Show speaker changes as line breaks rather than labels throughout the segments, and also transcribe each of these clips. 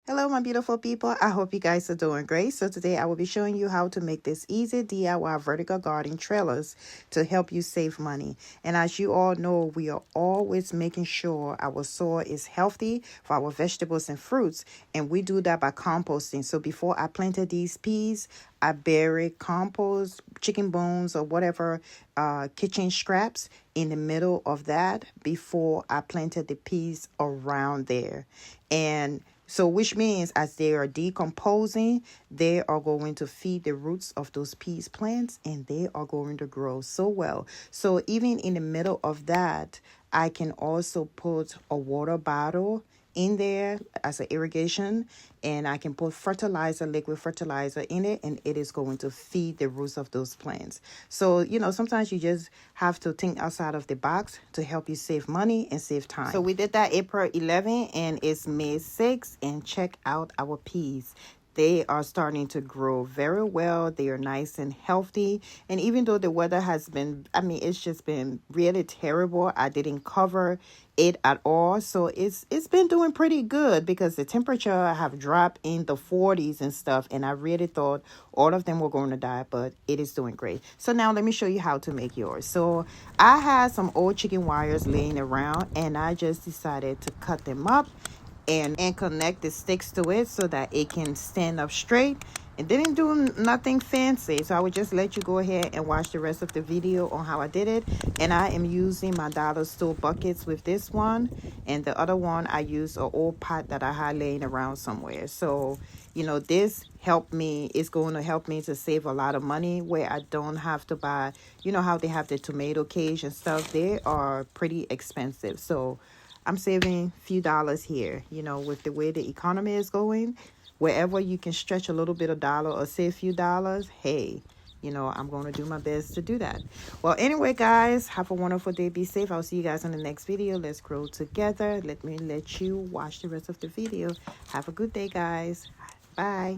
Hello, my beautiful people. I hope you guys are doing great. So today I will be showing you how to make this easy DIY vertical garden trellis to help you save money. And as you all know, we are always making sure our soil is healthy for our vegetables and fruits. And we do that by composting. So before I planted these peas, I buried compost, chicken bones, or whatever kitchen scraps in the middle of that before I planted the peas around there. And so, which means as they are decomposing, they are going to feed the roots of those peas plants and they are going to grow so well. So, even in the middle of that, I can also put a water bottle in there as an irrigation, and I can put fertilizer, liquid fertilizer in it, and it is going to feed the roots of those plants. So, sometimes you just have to think outside of the box to help you save money and save time. So we did that April 11 and it's May 6, and check out our peas. They are starting to grow very well. They are nice and healthy. And even though the weather has been, it's just been really terrible. I didn't cover it at all. So it's been doing pretty good because the temperature have dropped in the 40s and stuff. And I really thought all of them were going to die, but it is doing great. So now let me show you how to make yours. So I had some old chicken wires laying around and I just decided to cut them up and connect the sticks to it so that it can stand up straight. It didn't do nothing fancy, so I would just let you go ahead and watch the rest of the video on how I did it. And I am using my dollar store buckets with this one, and the other one I used an old pot that I had laying around somewhere. So this helped me. It's going to help me to save a lot of money where I don't have to buy, how they have the tomato cage and stuff. They are pretty expensive, so I'm saving a few dollars here, with the way the economy is going. Wherever you can stretch a little bit of dollar or save a few dollars, hey, I'm going to do my best to do that. Well, anyway, guys, have a wonderful day. Be safe. I'll see you guys in the next video. Let's grow together. Let me let you watch the rest of the video. Have a good day, guys. Bye.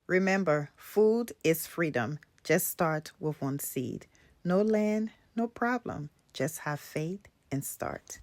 Remember, food is freedom. Just start with one seed. No land, no problem. Just have faith and start.